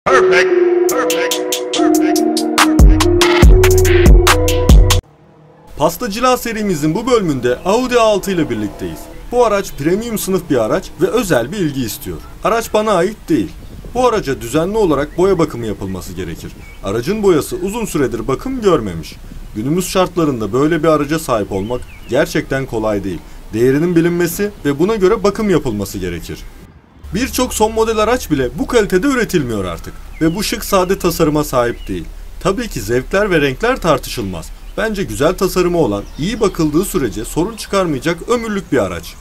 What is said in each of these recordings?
Perfect, perfect, perfect. Pastacılığa serimizin bu bölümünde Audi A6 ile birlikteyiz. Bu araç premium sınıf bir araç ve özel bir ilgi istiyor. Araç bana ait değil. Bu araca düzenli olarak boya bakımı yapılması gerekir. Aracın boyası uzun süredir bakım görmemiş. Günümüz şartlarında böyle bir araca sahip olmak gerçekten kolay değil. Değerinin bilinmesi ve buna göre bakım yapılması gerekir. Birçok son model araç bile bu kalitede üretilmiyor artık ve bu şık sade tasarıma sahip değil. Tabii ki zevkler ve renkler tartışılmaz. Bence güzel tasarımı olan, iyi bakıldığı sürece sorun çıkarmayacak ömürlük bir araç.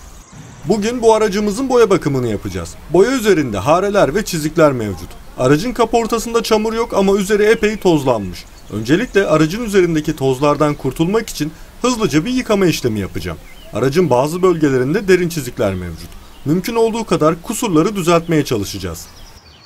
Bugün bu aracımızın boya bakımını yapacağız. Boya üzerinde hareler ve çizikler mevcut. Aracın kaportasında çamur yok ama üzeri epey tozlanmış. Öncelikle aracın üzerindeki tozlardan kurtulmak için hızlıca bir yıkama işlemi yapacağım. Aracın bazı bölgelerinde derin çizikler mevcut. Mümkün olduğu kadar kusurları düzeltmeye çalışacağız.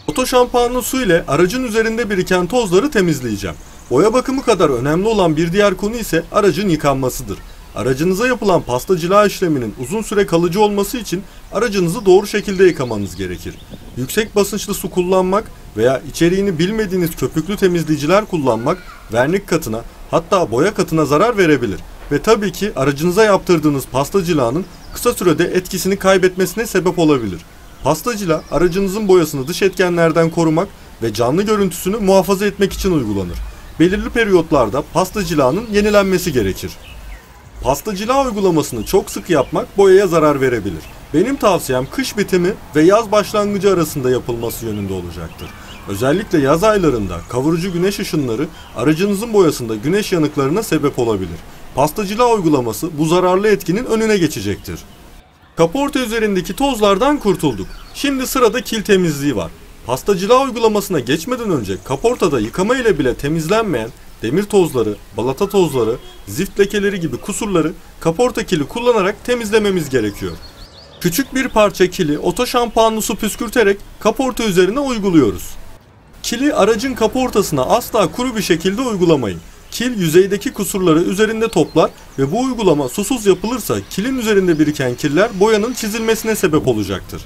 Oto şampuanlı su ile aracın üzerinde biriken tozları temizleyeceğim. Boya bakımı kadar önemli olan bir diğer konu ise aracın yıkanmasıdır. Aracınıza yapılan pastacılığa işleminin uzun süre kalıcı olması için aracınızı doğru şekilde yıkamanız gerekir. Yüksek basınçlı su kullanmak veya içeriğini bilmediğiniz köpüklü temizleyiciler kullanmak vernik katına, hatta boya katına zarar verebilir. Ve tabii ki aracınıza yaptırdığınız pastacılağının kısa sürede etkisini kaybetmesine sebep olabilir. Pastacılığa aracınızın boyasını dış etkenlerden korumak ve canlı görüntüsünü muhafaza etmek için uygulanır. Belirli periyotlarda pastacılağının yenilenmesi gerekir. Pastacılığa uygulamasını çok sık yapmak boyaya zarar verebilir. Benim tavsiyem kış bitimi ve yaz başlangıcı arasında yapılması yönünde olacaktır. Özellikle yaz aylarında kavurucu güneş ışınları aracınızın boyasında güneş yanıklarına sebep olabilir. Pastacılığa uygulaması bu zararlı etkinin önüne geçecektir. Kaporta üzerindeki tozlardan kurtulduk. Şimdi sırada kil temizliği var. Pastacılığa uygulamasına geçmeden önce kaportada yıkama ile bile temizlenmeyen demir tozları, balata tozları, zift lekeleri gibi kusurları kaporta kili kullanarak temizlememiz gerekiyor. Küçük bir parça kili oto şampuanlı su püskürterek kaporta üzerine uyguluyoruz. Kili aracın kaportasına asla kuru bir şekilde uygulamayın. Kil yüzeydeki kusurları üzerinde toplar ve bu uygulama susuz yapılırsa kilin üzerinde biriken kirler boyanın çizilmesine sebep olacaktır.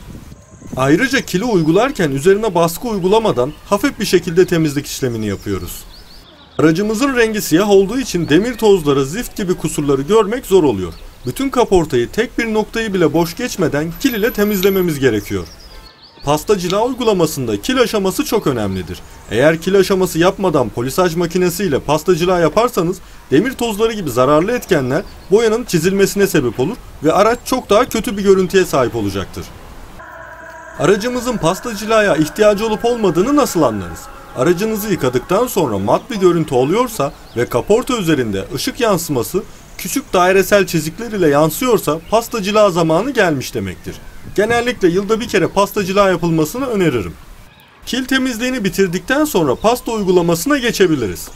Ayrıca kili uygularken üzerine baskı uygulamadan hafif bir şekilde temizlik işlemini yapıyoruz. Aracımızın rengi siyah olduğu için demir tozları, zift gibi kusurları görmek zor oluyor. Bütün kaportayı tek bir noktayı bile boş geçmeden kil ile temizlememiz gerekiyor. Pastacılığa uygulamasında kil aşaması çok önemlidir. Eğer kil aşaması yapmadan polisaj makinesiyle pastacılığa yaparsanız demir tozları gibi zararlı etkenler boyanın çizilmesine sebep olur ve araç çok daha kötü bir görüntüye sahip olacaktır. Aracımızın pastacılığa ihtiyacı olup olmadığını nasıl anlarız? Aracınızı yıkadıktan sonra mat bir görüntü oluyorsa ve kaporta üzerinde ışık yansıması küçük dairesel çizikler ile yansıyorsa pastacılığa zamanı gelmiş demektir. Genellikle yılda bir kere pastacılığa yapılmasını öneririm. Kil temizliğini bitirdikten sonra pasta uygulamasına geçebiliriz.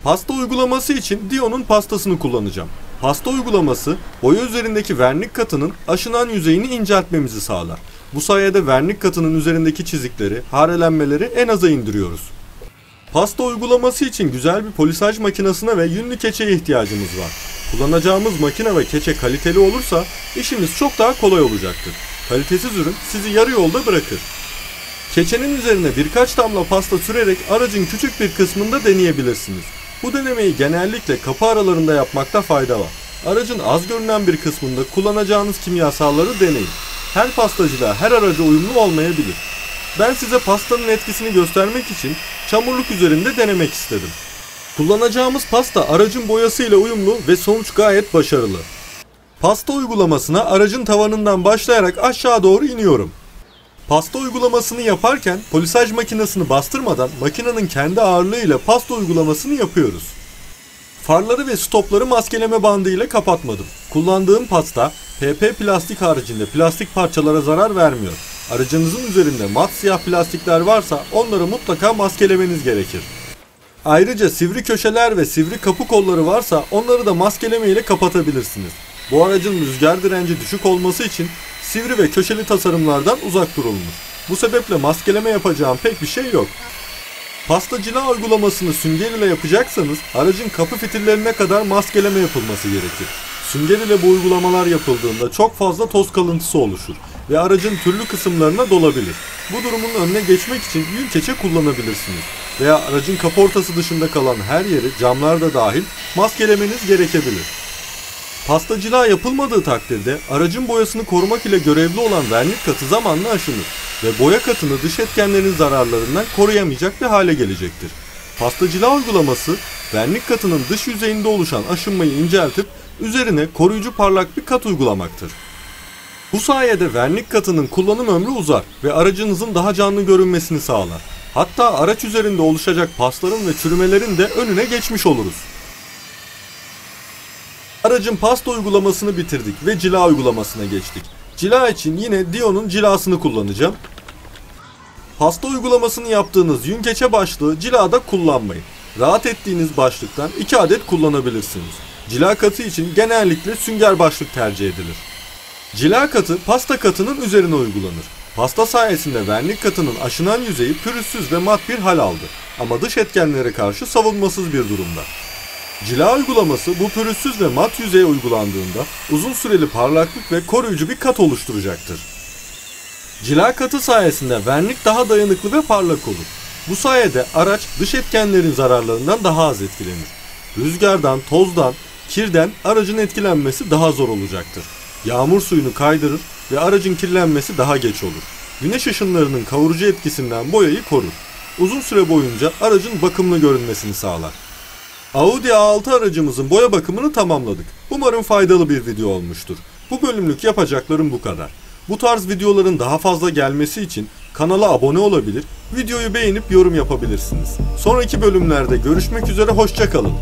Pasta uygulaması için Dion'un pastasını kullanacağım. Pasta uygulaması boya üzerindeki vernik katının aşınan yüzeyini inceltmemizi sağlar. Bu sayede vernik katının üzerindeki çizikleri, harelenmeleri en aza indiriyoruz. Pasta uygulaması için güzel bir polisaj makinesine ve yünlü keçeye ihtiyacımız var. Kullanacağımız makine ve keçe kaliteli olursa işimiz çok daha kolay olacaktır. Kalitesiz ürün sizi yarı yolda bırakır. Keçenin üzerine birkaç damla pasta sürerek aracın küçük bir kısmında deneyebilirsiniz. Bu denemeyi genellikle kapı aralarında yapmakta fayda var. Aracın az görünen bir kısmında kullanacağınız kimyasalları deneyin. Her pastacılığa her araca uyumlu olmayabilir. Ben size pastanın etkisini göstermek için çamurluk üzerinde denemek istedim. Kullanacağımız pasta aracın boyasıyla uyumlu ve sonuç gayet başarılı. Pasta uygulamasına aracın tavanından başlayarak aşağı doğru iniyorum. Pasta uygulamasını yaparken polisaj makinesini bastırmadan makinenin kendi ağırlığıyla pasta uygulamasını yapıyoruz. Farları ve stopları maskeleme bandı ile kapatmadım. Kullandığım pasta PP plastik haricinde plastik parçalara zarar vermiyor. Aracınızın üzerinde mat siyah plastikler varsa onları mutlaka maskelemeniz gerekir. Ayrıca sivri köşeler ve sivri kapı kolları varsa onları da maskeleme ile kapatabilirsiniz. Bu aracın rüzgar direnci düşük olması için sivri ve köşeli tasarımlardan uzak durulmuş. Bu sebeple maskeleme yapacağım pek bir şey yok. Pastacılığa uygulamasını sünger ile yapacaksanız aracın kapı fitillerine kadar maskeleme yapılması gerekir. Sünger ile bu uygulamalar yapıldığında çok fazla toz kalıntısı oluşur ve aracın türlü kısımlarına dolabilir. Bu durumun önüne geçmek için yün keçe kullanabilirsiniz. Veya aracın kaportası dışında kalan her yeri, camlar da dahil, maskelemeniz gerekebilir. Pasta cila yapılmadığı takdirde aracın boyasını korumak ile görevli olan vernik katı zamanla aşınır ve boya katını dış etkenlerin zararlarından koruyamayacak bir hale gelecektir. Pasta cila uygulaması, vernik katının dış yüzeyinde oluşan aşınmayı inceltip üzerine koruyucu parlak bir kat uygulamaktır. Bu sayede vernik katının kullanım ömrü uzar ve aracınızın daha canlı görünmesini sağlar. Hatta araç üzerinde oluşacak pasların ve çürümelerin de önüne geçmiş oluruz. Aracın pasta uygulamasını bitirdik ve cila uygulamasına geçtik. Cila için yine Dion'un cilasını kullanacağım. Pasta uygulamasını yaptığınız yün keçe başlığı cilada kullanmayın. Rahat ettiğiniz başlıktan 2 adet kullanabilirsiniz. Cila katı için genellikle sünger başlık tercih edilir. Cila katı pasta katının üzerine uygulanır. Pasta sayesinde vernik katının aşınan yüzeyi pürüzsüz ve mat bir hal aldı. Ama dış etkenlere karşı savunmasız bir durumda. Cila uygulaması bu pürüzsüz ve mat yüzeye uygulandığında uzun süreli parlaklık ve koruyucu bir kat oluşturacaktır. Cila katı sayesinde vernik daha dayanıklı ve parlak olur. Bu sayede araç dış etkenlerin zararlarından daha az etkilenir. Rüzgardan, tozdan, kirden aracın etkilenmesi daha zor olacaktır. Yağmur suyunu kaydırır ve aracın kirlenmesi daha geç olur. Güneş ışınlarının kavurucu etkisinden boyayı korur. Uzun süre boyunca aracın bakımlı görünmesini sağlar. Audi A6 aracımızın boya bakımını tamamladık. Umarım faydalı bir video olmuştur. Bu bölümlük yapacaklarım bu kadar. Bu tarz videoların daha fazla gelmesi için kanala abone olabilir, videoyu beğenip yorum yapabilirsiniz. Sonraki bölümlerde görüşmek üzere, hoşça kalın.